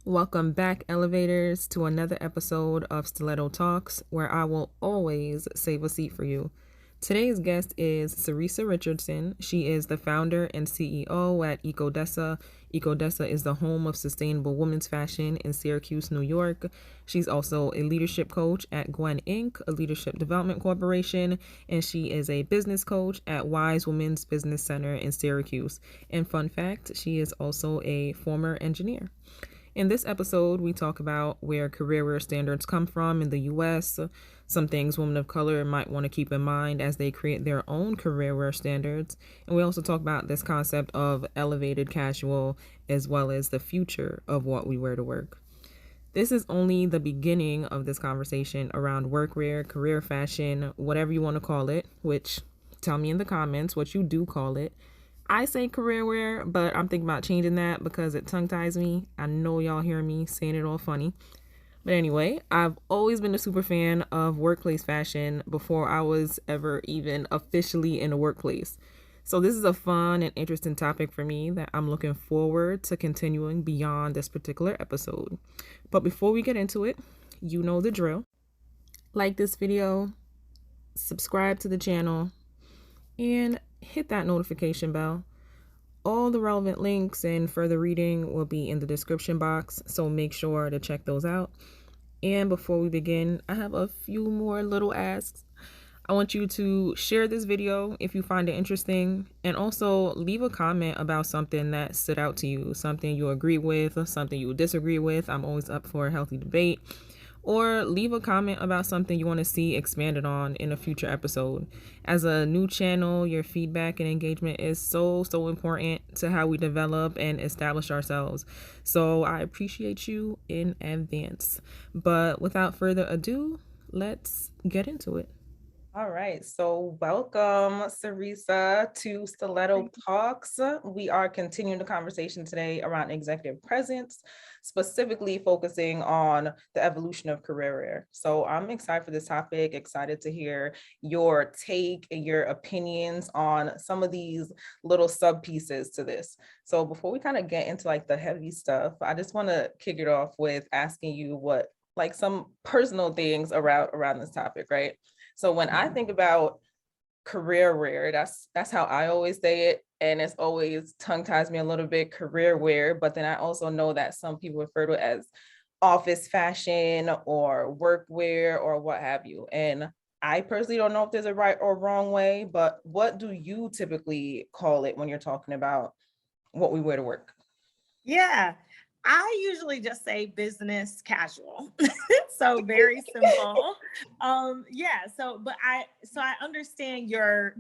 Welcome back, elevators, to another episode of Stiletto Talks, where I will always save a seat for you. Today's guest is Caeresa Richardson. She is the founder and CEO at Ecodessa. Ecodessa is the home of sustainable women's fashion in Syracuse, New York. She's also a leadership coach at Gwen Inc., a leadership development corporation, and she is a business coach at Wise Women's Business Center in Syracuse. And fun fact, she is also a former engineer. In this episode, we talk about where career wear standards come from in the US, some things women of color might want to keep in mind as they create their own career wear standards. And we also talk about this concept of elevated casual as well as the future of what we wear to work. This is only the beginning of this conversation around workwear, career fashion, whatever you want to call it, which tell me in the comments what you do call it. I say career wear, but I'm thinking about changing that because it tongue ties me. I know y'all hear me saying it all funny. But anyway, I've always been a super fan of workplace fashion before I was ever even officially in a workplace. So this is a fun and interesting topic for me that I'm looking forward to continuing beyond this particular episode. But before we get into it, you know the drill. Like this video, subscribe to the channel, and hit that notification bell. All the relevant links and further reading will be in the description box, so make sure to check those out. And before we begin, I have a few more little asks. I want you to share this video if you find it interesting, and also leave a comment about something that stood out to you, something you agree with, something you disagree with. I'm always up for a healthy debate. Or leave a comment about something you want to see expanded on in a future episode. As a new channel, your feedback and engagement is so important to how we develop and establish ourselves. So I appreciate you in advance. But without further ado, let's get into it. All right, so welcome, Caeresa, to Stiletto Talks. We are continuing the conversation today around executive presence, specifically focusing on the evolution of career wear. So I'm excited for this topic, excited to hear your take and your opinions on some of these little sub pieces to this. So before we kind of get into like the heavy stuff, I just want to kick it off with asking you what like some personal things around this topic, right? So when I think about career wear, that's how I always say it. And it's always tongue ties me a little bit, career wear. But then I also know that some people refer to it as office fashion or work wear or what have you. And I personally don't know if there's a right or wrong way, but what do you typically call it when you're talking about what we wear to work? Yeah, I usually just say business casual. So very simple. Yeah, so I understand your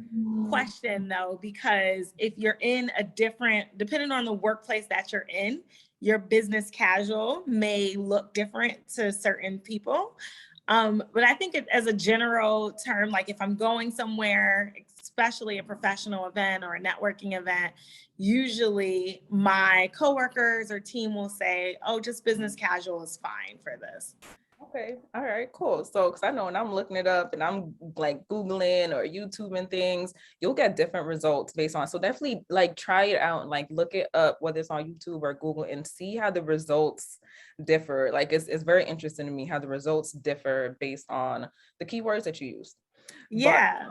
question though, because if you're in a different, depending on the workplace that you're in, your business casual may look different to certain people. But I think as a general term, like if I'm going somewhere, especially a professional event or a networking event, usually my coworkers or team will say, oh, just business casual is fine for this. Okay. All right, cool. So, because I know when I'm looking it up and I'm like Googling or YouTubing things, you'll get different results based on. So definitely like try it out and like look it up, whether it's on YouTube or Google, and see how the results differ. Like it's very interesting to me how the results differ based on the keywords that you use. But Yeah.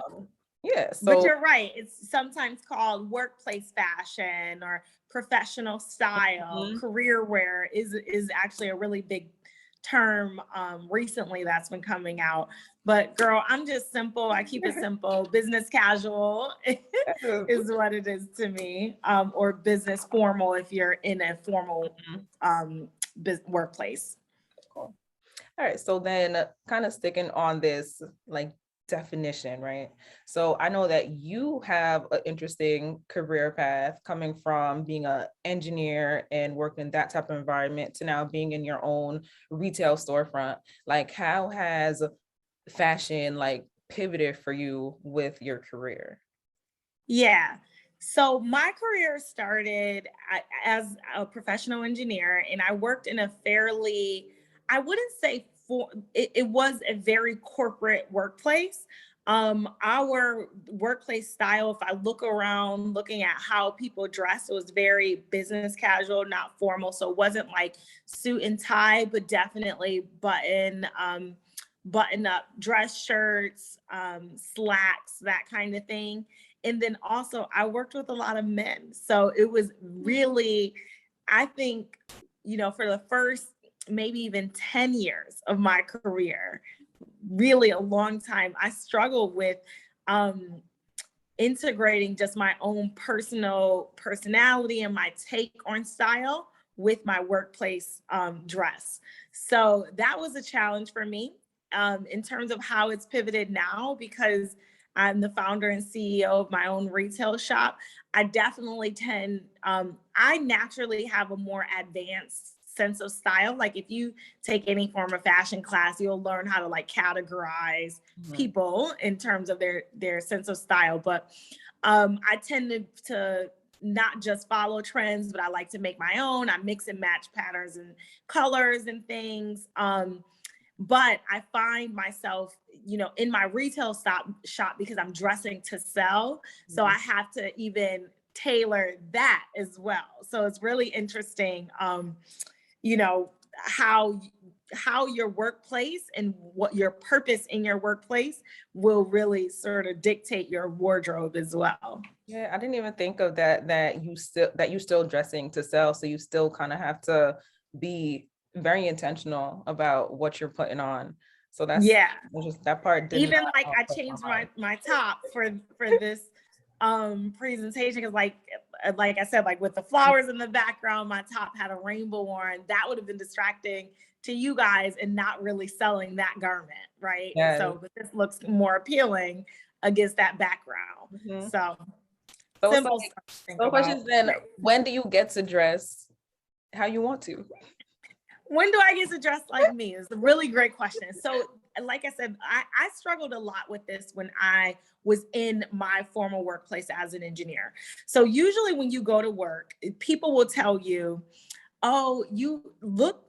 yeah, But so you're right. It's sometimes called workplace fashion or professional style. mhm. Career wear is actually a really big term recently that's been coming out. But girl, I'm just simple. I keep it simple. Business casual is what it is to me, or business formal if you're in a formal workplace. Cool. All right, so then kind of sticking on this like definition, right? So I know that you have an interesting career path coming from being an engineer and working in that type of environment to now being in your own retail storefront. Like how has fashion like pivoted for you with your career? Yeah. So my career started as a professional engineer, and I worked in a fairly, I wouldn't say it was a very corporate workplace, Our workplace style, if I look around looking at how people dress, it was very business casual, not formal. So it wasn't like suit and tie, but definitely button up dress shirts, slacks, that kind of thing. And then also I worked with a lot of men. So it was really, I think, for the first maybe even 10 years of my career, really a long time, I struggled with integrating just my own personal personality and my take on style with my workplace dress. So that was a challenge for me in terms of how it's pivoted now, because I'm the founder and CEO of my own retail shop. I definitely I naturally have a more advanced sense of style. Like if you take any form of fashion class, you'll learn how to like categorize people in terms of their sense of style. But I tend to not just follow trends, but I like to make my own. I mix and match patterns and colors and things. But I find myself, in my retail shop, because I'm dressing to sell. So I have to even tailor that as well. So it's really interesting, how your workplace and what your purpose in your workplace will really sort of dictate your wardrobe as well. Yeah, I didn't even think of that you're still dressing to sell. So you still kind of have to be very intentional about what you're putting on. So just that part did even not like I cross changed my mind. my top for this presentation, because like I said, like with the flowers in the background, my top had a rainbow on. That would have been distracting to you guys and not really selling that garment, right? Yes. So but this looks more appealing against that background. So simple it's stuff to think so about. questions then, when do you get to dress how you want to? When do I get to dress like me? It's a really great question. So like I said, I struggled a lot with this when I was in my former workplace as an engineer. So usually when you go to work, people will tell you, oh, you look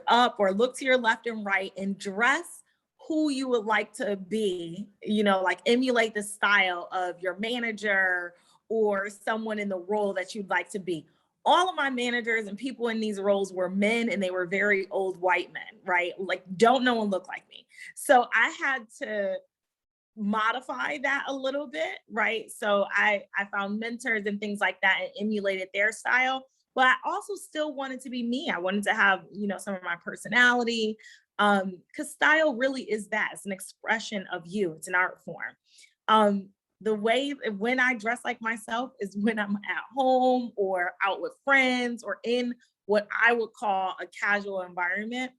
up or look to your left and right and dress who you would like to be, like emulate the style of your manager or someone in the role that you'd like to be. All of my managers and people in these roles were men, and they were very old white men, right? Like don't know and look like me. So I had to modify that a little bit, right? So I found mentors and things like that and emulated their style. But I also still wanted to be me. I wanted to have, some of my personality. Because style really is that. It's an expression of you. It's an art form. The way when I dress like myself is when I'm at home or out with friends or in what I would call a casual environment.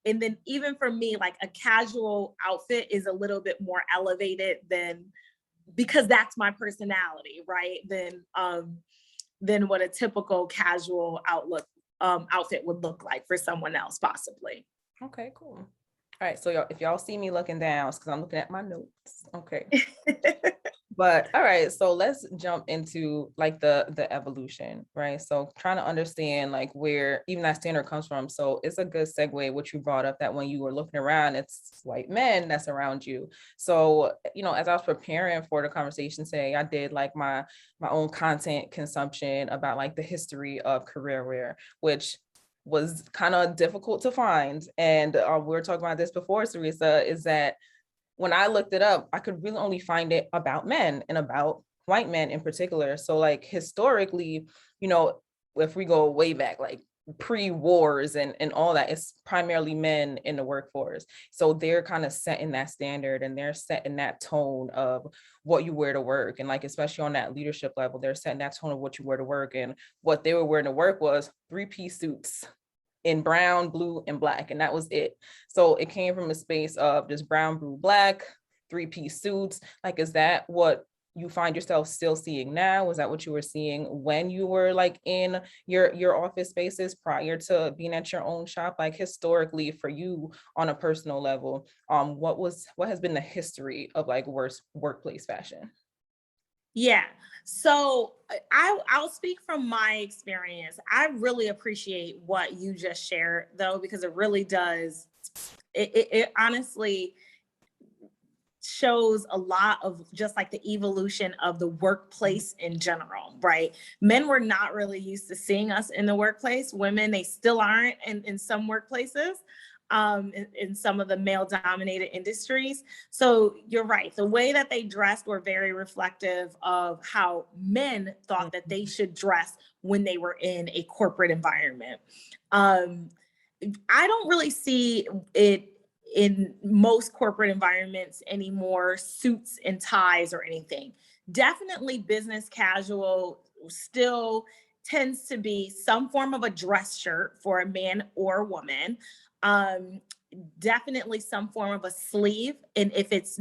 And then even for me, like a casual outfit is a little bit more elevated because that's my personality, right? Than what a typical casual outfit would look like for someone else, possibly. Okay, cool. All right, so if y'all see me looking down, it's because I'm looking at my notes. Okay. But all right, so let's jump into like the evolution, right? So trying to understand like where even that standard comes from. So it's a good segue what you brought up, that when you were looking around, it's white men that's around you. So, as I was preparing for the conversation today, I did like my own content consumption about like the history of career wear, which was kind of difficult to find. And we were talking about this before, Caeresa, is that when I looked it up, I could really only find it about men and about white men in particular. So like historically, if we go way back, like pre-wars and all that, it's primarily men in the workforce. So they're kind of setting that standard and they're setting that tone of what you wear to work. And like, especially on that leadership level, they're setting that tone of what you wear to work. And what they were wearing to work was 3-piece suits in brown, blue, and black. And that was it. So it came from a space of just brown, blue, black, 3-piece suits. Like, is that what you find yourself still seeing now? Was that what you were seeing when you were like in your office spaces prior to being at your own shop? Like historically for you on a personal level, what has been the history of like workplace fashion? Yeah. So I'll speak from my experience. I really appreciate what you just shared though, because it really does. It honestly shows a lot of just like the evolution of the workplace in general, right? Men were not really used to seeing us in the workplace. Women, they still aren't in some workplaces, in some of the male dominated industries. So you're right. The way that they dressed were very reflective of how men thought that they should dress when they were in a corporate environment. I don't really see it in most corporate environments anymore, suits and ties or anything. Definitely business casual still tends to be some form of a dress shirt for a man or a woman. Um, Definitely some form of a sleeve. And if it's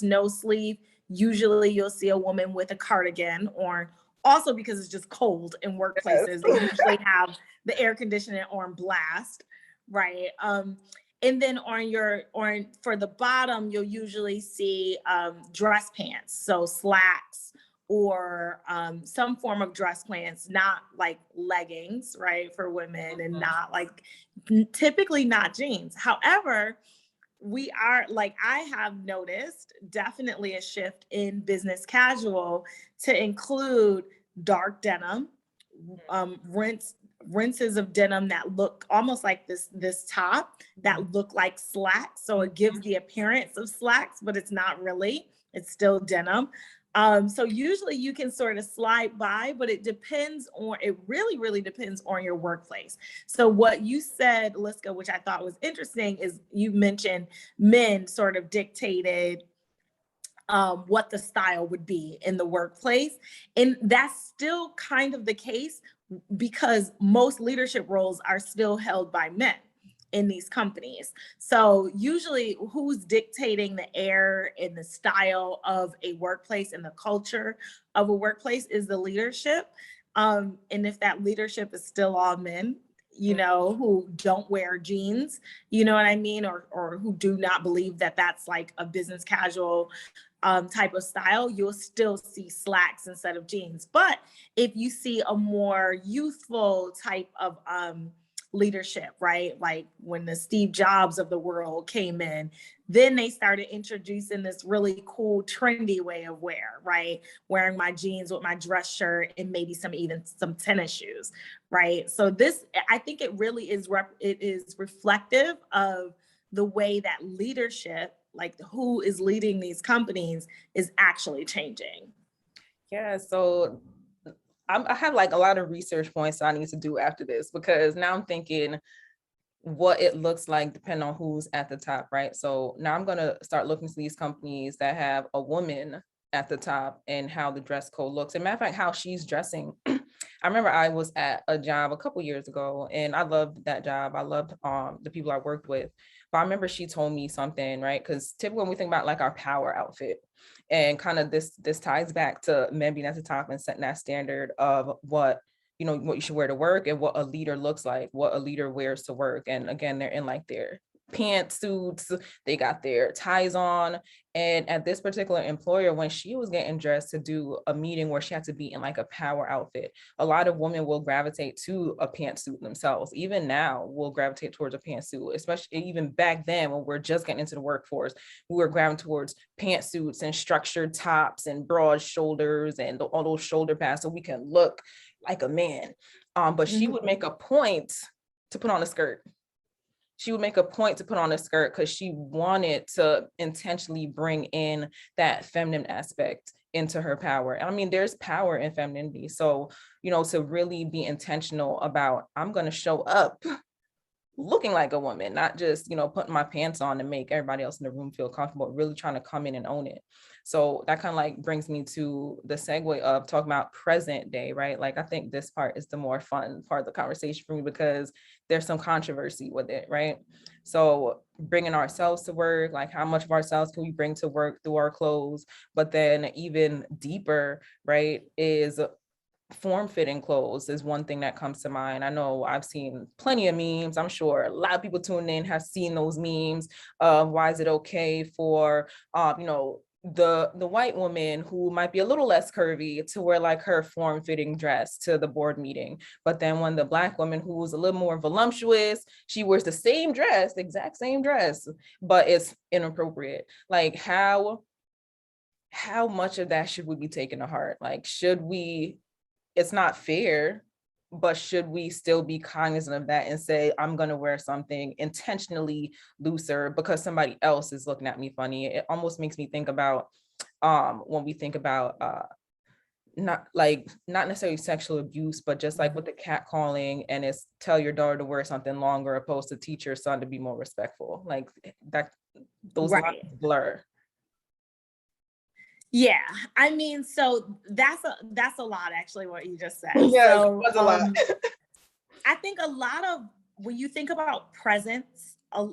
no sleeve, usually you'll see a woman with a cardigan, or also because it's just cold in workplaces, they usually have the air conditioning on blast, right? And then for the bottom, you'll usually see dress pants, so slacks or some form of dress pants, not like leggings, right, for women, and not like typically not jeans. However, I have noticed definitely a shift in business casual to include dark denim, rinses of denim that look almost like this top that look like slacks. So it gives the appearance of slacks, but it's not really, it's still denim. So usually you can sort of slide by, but it really depends on your workplace. So what you said, Liska, which I thought was interesting, is you mentioned men sort of dictated what the style would be in the workplace. And that's still kind of the case because most leadership roles are still held by men in these companies. So usually who's dictating the air and the style of a workplace and the culture of a workplace is the leadership. And if that leadership is still all men, who don't wear jeans, you know what I mean? Or who do not believe that that's like a business casual type of style, you'll still see slacks instead of jeans. But if you see a more youthful type of leadership, right? Like when the Steve Jobs of the world came in, then they started introducing this really cool, trendy way of wear, right? Wearing my jeans with my dress shirt and maybe some tennis shoes, right? So I think it really is, it is reflective of the way that leadership, like who is leading these companies, is actually changing. Yeah, so I have like a lot of research points I need to do after this, because now I'm thinking what it looks like depending on who's at the top, right? So now I'm going to start looking to these companies that have a woman at the top and how the dress code looks. And matter of fact, how she's dressing. I remember I was at a job a couple years ago and I loved that job. I loved the people I worked with. But I remember she told me something, right? Because typically when we think about like our power outfit, and kind of this ties back to men being at the top and setting that standard of what you should wear to work and what a leader looks like, what a leader wears to work. And again, they're in like their pantsuits, they got their ties on. And at this particular employer, when she was getting dressed to do a meeting where she had to be in like a power outfit, a lot of women will gravitate to a pantsuit themselves. Even now will gravitate towards a pantsuit, especially even back then when we're just getting into the workforce, we were gravitating towards pantsuits and structured tops and broad shoulders and all those shoulder pads so we can look like a man. But she would make a point to put on a skirt. She would make a point to put on a skirt because she wanted to intentionally bring in that feminine aspect into her power. I mean, there's power in femininity. So, to really be intentional about, I'm going to show up looking like a woman, not just, putting my pants on to make everybody else in the room feel comfortable, really trying to come in and own it. So that kind of like brings me to the segue of talking about present day, right? Like, I think this part is the more fun part of the conversation for me because there's some controversy with it, right? So bringing ourselves to work, like how much of ourselves can we bring to work through our clothes? But then even deeper, right, is form-fitting clothes is one thing that comes to mind. I know I've seen plenty of memes. I'm sure a lot of people tuning in have seen those memes. Why is it okay for, the white woman who might be a little less curvy to wear like her form-fitting dress to the board meeting. But then when the Black woman who's a little more voluptuous, she wears the same dress, exact same dress, but it's inappropriate. Like how much of that should we be taking to heart? Like, should we, it's not fair, but should we still be cognizant of that and say, I'm going to wear something intentionally looser because somebody else is looking at me funny? It almost makes me think about when we think about not necessarily sexual abuse, but just like with the catcalling, and it's tell your daughter to wear something longer opposed to teach your son to be more respectful. Like that, those Right. lines blur. Yeah, I mean, so that's a lot, actually, what you just said. Yes, So that's a lot. I think a lot of, when you think about presence, a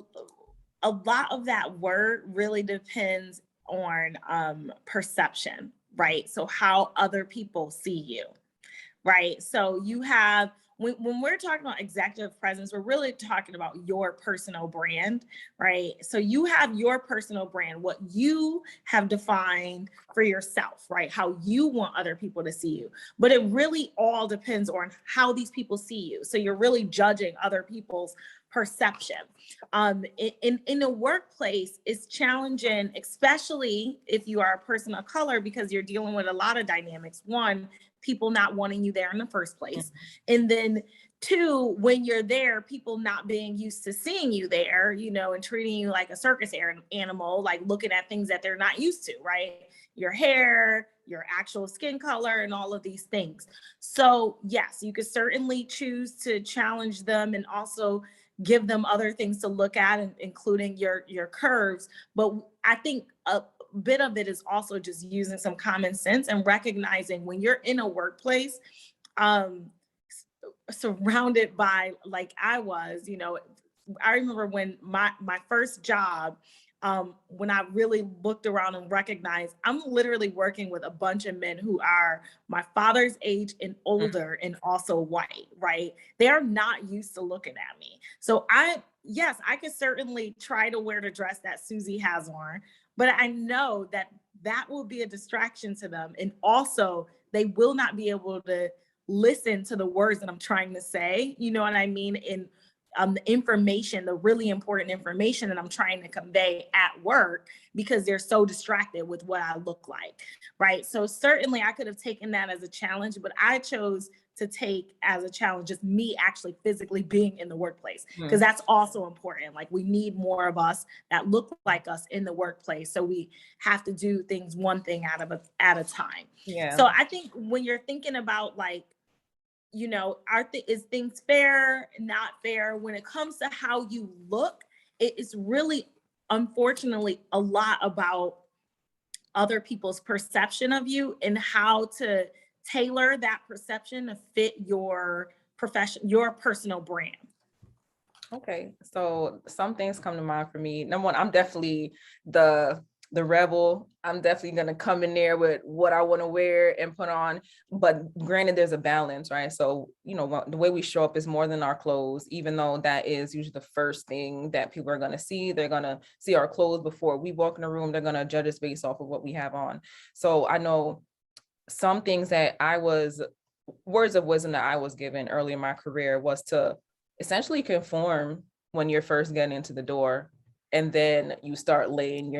lot of that word really depends on perception, right? So how other people see you, right? So you have, when we're talking about executive presence, we're really talking about your personal brand, right? So you have your personal brand, what you have defined for yourself, right? How you want other people to see you. But it really all depends on how these people see you. So you're really judging other people's perception. In the workplace, it's challenging, especially if you are a person of color, because you're dealing with a lot of dynamics. One, people not wanting you there in the first place. And then two, when you're there, people not being used to seeing you there, you know, and treating you like a circus animal, like looking at things that they're not used to, right? Your hair, your actual skin color, and all of these things. So yes, you could certainly choose to challenge them and also give them other things to look at, including your curves. But I think a bit of it is also just using some common sense and recognizing when you're in a workplace, surrounded by, like I was, you know, I remember when my first job, when I really looked around and recognized I'm literally working with a bunch of men who are my father's age and older and also white, right? They're not used to looking at me. So yes, I could certainly try to wear the dress that Susie has on, but I know that that will be a distraction to them. And also they will not be able to listen to the words that I'm trying to say, you know what I mean? And the information, the really important information that I'm trying to convey at work, because they're so distracted with what I look like, right? So certainly I could have taken that as a challenge, but I chose to take as a challenge just me actually physically being in the workplace, because that's also important. Like, we need more of us that look like us in the workplace. So we have to do things one thing at a time. Yeah. So I think when you're thinking about, like, you know, is things fair, not fair? When it comes to how you look, it is really, unfortunately, a lot about other people's perception of you and how to tailor that perception to fit your profession, your personal brand. Okay, so some things come to mind for me. Number one, I'm definitely the rebel. I'm definitely gonna come in there with what I want to wear and put on. But granted, there's a balance, right? So, you know, the way we show up is more than our clothes, even though that is usually the first thing that people are gonna see. They're gonna see our clothes before we walk in the room. They're gonna judge us based off of what we have on. So I know some things that words of wisdom that I was given early in my career was to essentially conform when you're first getting into the door, and then you start laying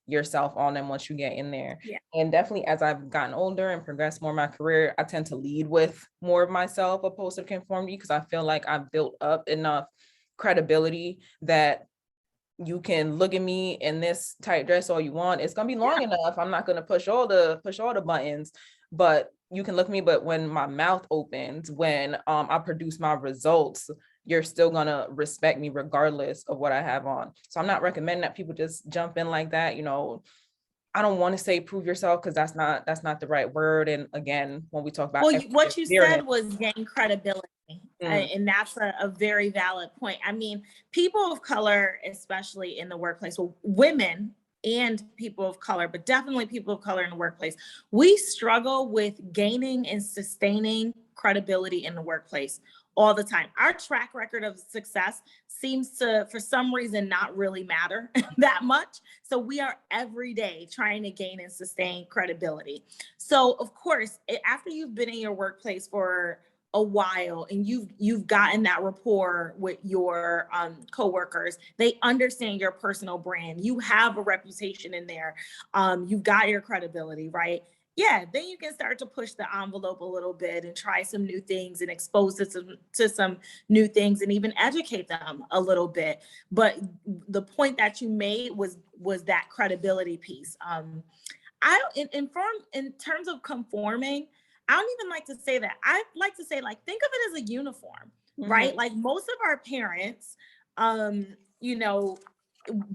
yourself on them once you get in there. Yeah. And definitely as I've gotten older and progressed more in my career, I tend to lead with more of myself opposed to conformity, because I feel like I've built up enough credibility that you can look at me in this tight dress all you want. It's gonna be long enough. I'm not gonna push all the buttons, but you can look at me. But when my mouth opens, when I produce my results, you're still gonna respect me regardless of what I have on. So I'm not recommending that people just jump in like that. You know, I don't want to say prove yourself, because that's not the right word. And again, when we talk about What you said was gain credibility. And that's a very valid point. I mean, people of color, especially in the workplace, well, women and people of color, but definitely people of color in the workplace, we struggle with gaining and sustaining credibility in the workplace all the time. Our track record of success seems to, for some reason, not really matter that much. So we are every day trying to gain and sustain credibility. So of course, after you've been in your workplace for a while and you've gotten that rapport with your coworkers, they understand your personal brand, you have a reputation in there, you've got your credibility, right? Yeah, then you can start to push the envelope a little bit and try some new things and expose it to some new things and even educate them a little bit. But the point that you made was that credibility piece. In terms of conforming, I don't even like to say that. I like to say, like, think of it as a uniform, right? Like most of our parents, you know,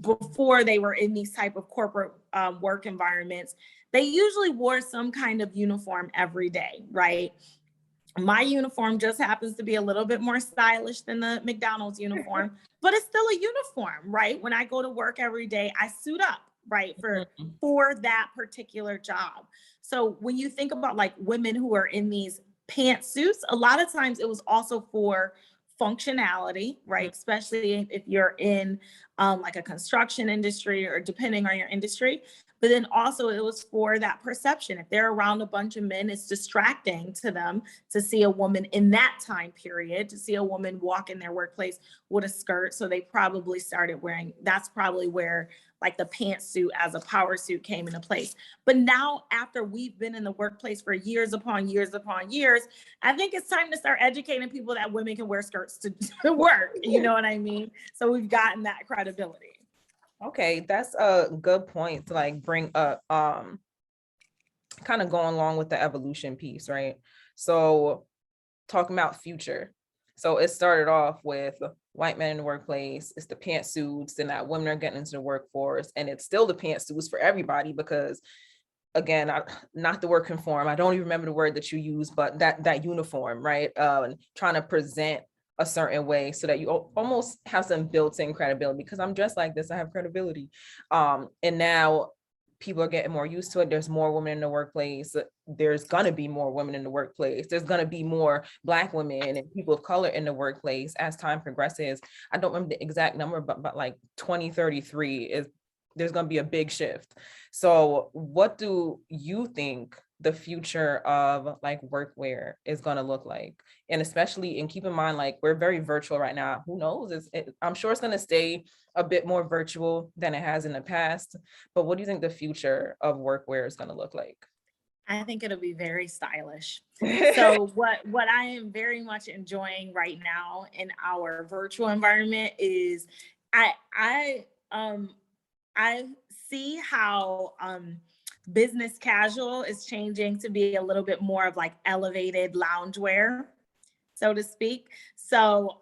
before they were in these type of corporate work environments, they usually wore some kind of uniform every day, right? My uniform just happens to be a little bit more stylish than the McDonald's uniform, but it's still a uniform, right? When I go to work every day, I suit up, right, for that particular job. So when you think about like women who are in these pantsuits, a lot of times it was also for functionality, right? Especially if you're in like a construction industry or depending on your industry. But then also it was for that perception. If they're around a bunch of men, it's distracting to them to see a woman in that time period, to see a woman walk in their workplace with a skirt. So they probably started wearing, that's probably where like the pantsuit as a power suit came into place. But now after we've been in the workplace for years upon years upon years, I think it's time to start educating people that women can wear skirts to work. You know what I mean? So we've gotten that credibility. Okay, that's a good point to like bring up, kind of going along with the evolution piece, right? So talking about future. So it started off with white men in the workplace, it's the pantsuits, and that women are getting into the workforce, and it's still the pantsuits for everybody because again, not the word conform, I don't even remember the word that you use, but that uniform, right? Trying to present a certain way so that you almost have some built-in credibility because I'm dressed like this, I have credibility. And now people are getting more used to it. There's more women in the workplace. There's gonna be more women in the workplace. There's gonna be more Black women and people of color in the workplace as time progresses. I don't remember the exact number, but like 2033 is, there's gonna be a big shift. So what do you think the future of like workwear is going to look like? And especially, and keep in mind, like we're very virtual right now. Who knows? I'm sure it's going to stay a bit more virtual than it has in the past. But what do you think the future of workwear is going to look like? I think it'll be very stylish. So what I am very much enjoying right now in our virtual environment is I see how business casual is changing to be a little bit more of like elevated loungewear, so to speak. So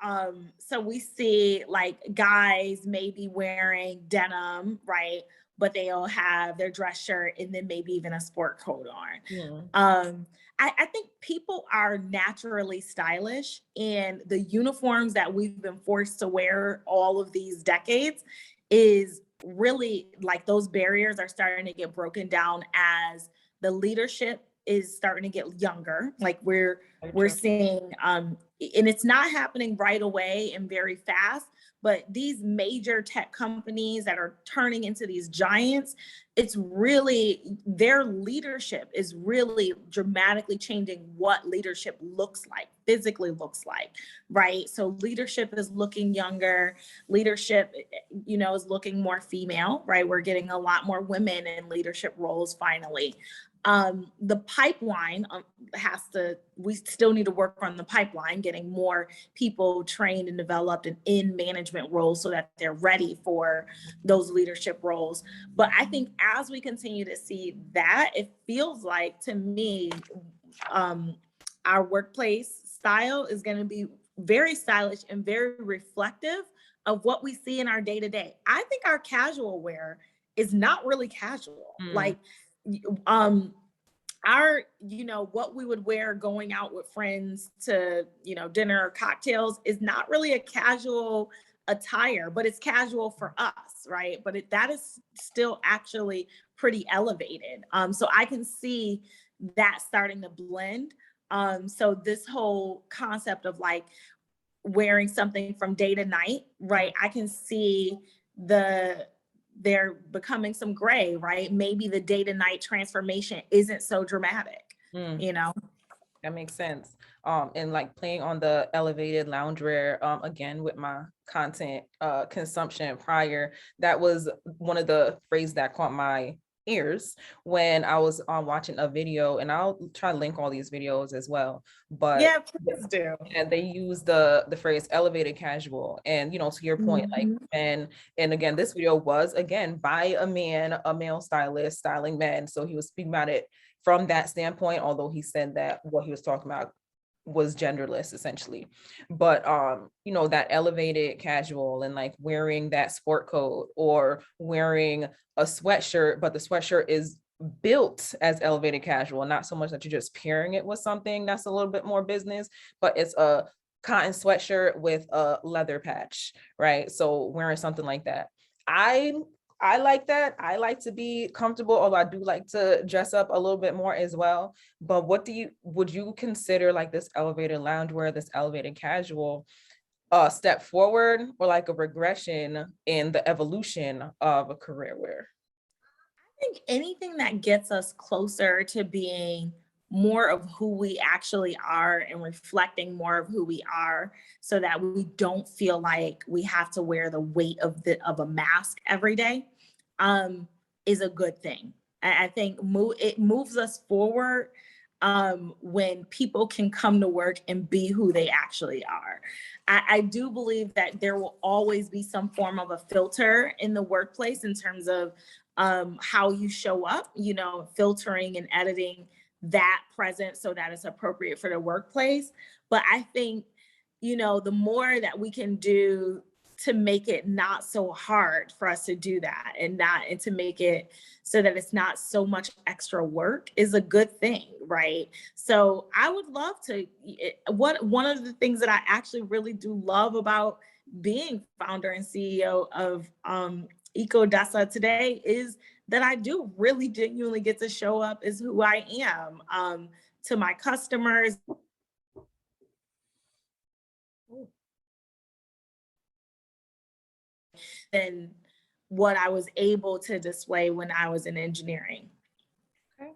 we see like guys maybe wearing denim, right? But they'll have their dress shirt and then maybe even a sport coat on. I think people are naturally stylish, and the uniforms that we've been forced to wear all of these decades is really like those barriers are starting to get broken down as the leadership is starting to get younger. Like we're seeing and it's not happening right away and very fast, but these major tech companies that are turning into these giants, it's really, their leadership is really dramatically changing what leadership looks like, physically looks like, right? So leadership is looking younger, leadership, you know, is looking more female, right? We're getting a lot more women in leadership roles finally. The pipeline we still need to work on the pipeline, getting more people trained and developed and in management roles so that they're ready for those leadership roles. But I think as we continue to see that, it feels like to me, our workplace style is going to be very stylish and very reflective of what we see in our day to day. I think our casual wear is not really casual. Like, our, you know, what we would wear going out with friends to, you know, dinner or cocktails is not really a casual attire, but it's casual for us, right? But that is still actually pretty elevated. So I can see that starting to blend. So this whole concept of like wearing something from day to night, right? I can see they're becoming some gray, right? Maybe the day to night transformation isn't so dramatic, you know? That makes sense. And like playing on the elevated loungewear, again, with my content consumption prior, that was one of the phrases that caught my ears when I was watching a video, and I'll try to link all these videos as well. But yeah, please do. and they use the phrase elevated casual, and you know, to your point, like men, and again, this video was again by a man, a male stylist styling men, so he was speaking about it from that standpoint, although he said that what he was talking about was genderless essentially. But you know, that elevated casual and like wearing that sport coat or wearing a sweatshirt, but the sweatshirt is built as elevated casual, not so much that you're just pairing it with something that's a little bit more business, but it's a cotton sweatshirt with a leather patch, right? So wearing something like that, I I like that. I like to be comfortable, although I do like to dress up a little bit more as well. But would you consider like this elevated loungewear, this elevated casual, step forward or like a regression in the evolution of a career wear? I think anything that gets us closer to being more of who we actually are and reflecting more of who we are so that we don't feel like we have to wear the weight of a mask every day, is a good thing. I think it moves us forward when people can come to work and be who they actually are. I do believe that there will always be some form of a filter in the workplace in terms of how you show up, you know, filtering and editing that presence so that it's appropriate for the workplace. But I think, you know, the more that we can do to make it not so hard for us to do that and to make it so that it's not so much extra work is a good thing, right? So I would love to one of the things that I actually really do love about being founder and CEO of Ecodessa today is that I do really genuinely get to show up as who I am to my customers. Than what I was able to display when I was in engineering. Okay.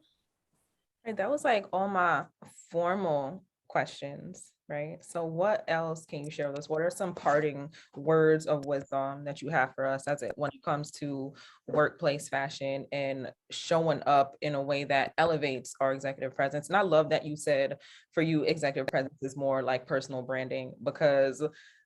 Right, that was like all my formal questions, right? So what else can you share with us? What are some parting words of wisdom that you have for us when it comes to workplace fashion and showing up in a way that elevates our executive presence? And I love that you said for you, executive presence is more like personal branding, because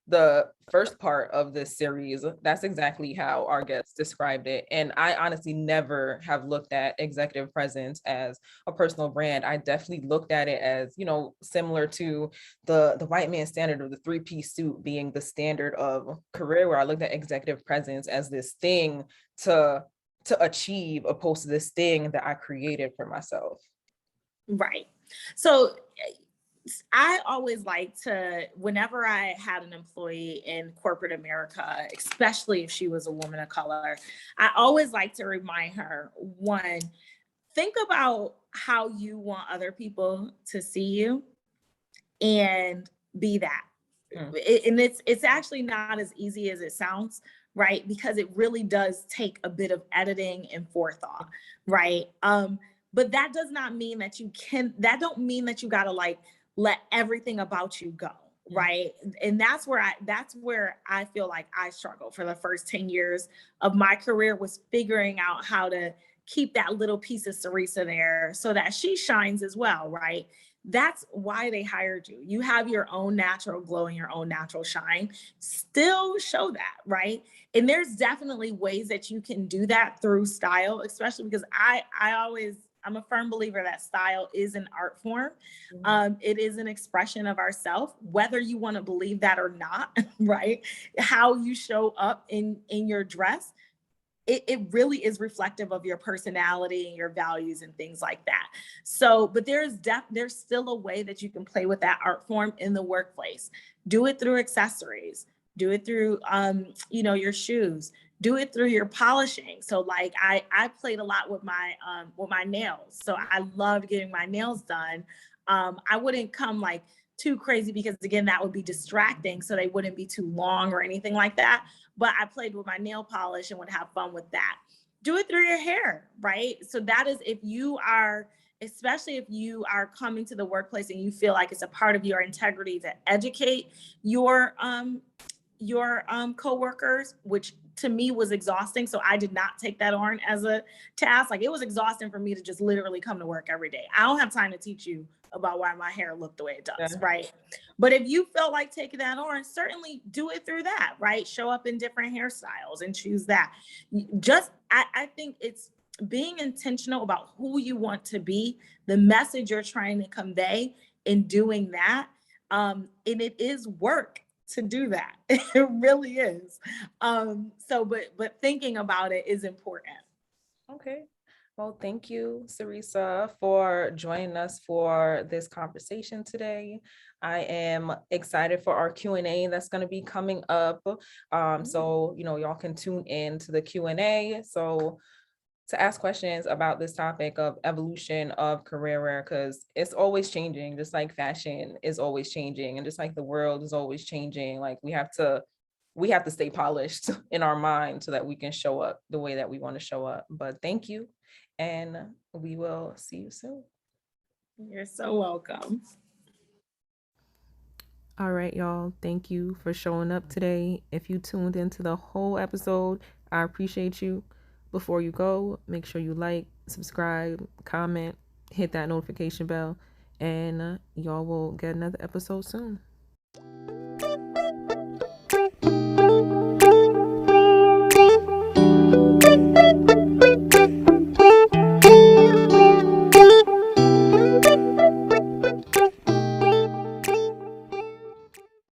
the first part of this series, that's exactly how our guests described it. And I honestly never have looked at executive presence as a personal brand. I definitely looked at it as, you know, similar to the white man standard of the three-piece suit being the standard of career, where I looked at executive presence as this thing to achieve, opposed to this thing that I created for myself. Right. So I always like to, whenever I had an employee in corporate America, especially if she was a woman of color, I always like to remind her, one, think about how you want other people to see you and be that. And it's actually not as easy as it sounds, right? Because it really does take a bit of editing and forethought, right? But that does not mean that don't mean that you gotta like let everything about you go, right? And that's where I feel like I struggled for the first 10 years of my career, was figuring out how to keep that little piece of Caeresa there so that she shines as well, right? That's why they hired you. You have your own natural glow and your own natural shine. Still show that, right? And there's definitely ways that you can do that through style, especially because I'm a firm believer that style is an art form. It is an expression of ourself, whether you want to believe that or not, right? How you show up in your dress, it really is reflective of your personality and your values and things like that. So, but there's still a way that you can play with that art form in the workplace. Do it through accessories. Do it through, your shoes. Do it through your polishing. So, like I played a lot with my nails. So I loved getting my nails done. I wouldn't come like too crazy because again, that would be distracting. So they wouldn't be too long or anything like that. But I played with my nail polish and would have fun with that. Do it through your hair, right? So that is if you are, especially if you are coming to the workplace and you feel like it's a part of your integrity to educate your coworkers, which to me was exhausting. So I did not take that on as a task. Like it was exhausting for me to just literally come to work every day. I don't have time to teach you about why my hair looked the way it does, right? But if you felt like taking that on, certainly do it through that, right? Show up in different hairstyles and choose that. I think it's being intentional about who you want to be, the message you're trying to convey in doing that. And it is work to do that. It really is. But thinking about it is important. Okay. Well, thank you, Caeresa, for joining us for this conversation today. I am excited for our Q&A that's going to be coming up. So, y'all can tune in to the Q&A. So to ask questions about this topic of evolution of career wear, because it's always changing, just like fashion is always changing, and just like the world is always changing. Like we have to stay polished in our mind so that we can show up the way that we want to show up. But thank you, and we will see you soon. You're so welcome. All right, y'all. Thank you for showing up today. If you tuned into the whole episode, I appreciate you. Before you go, make sure you like, subscribe, comment, hit that notification bell, and y'all will get another episode soon.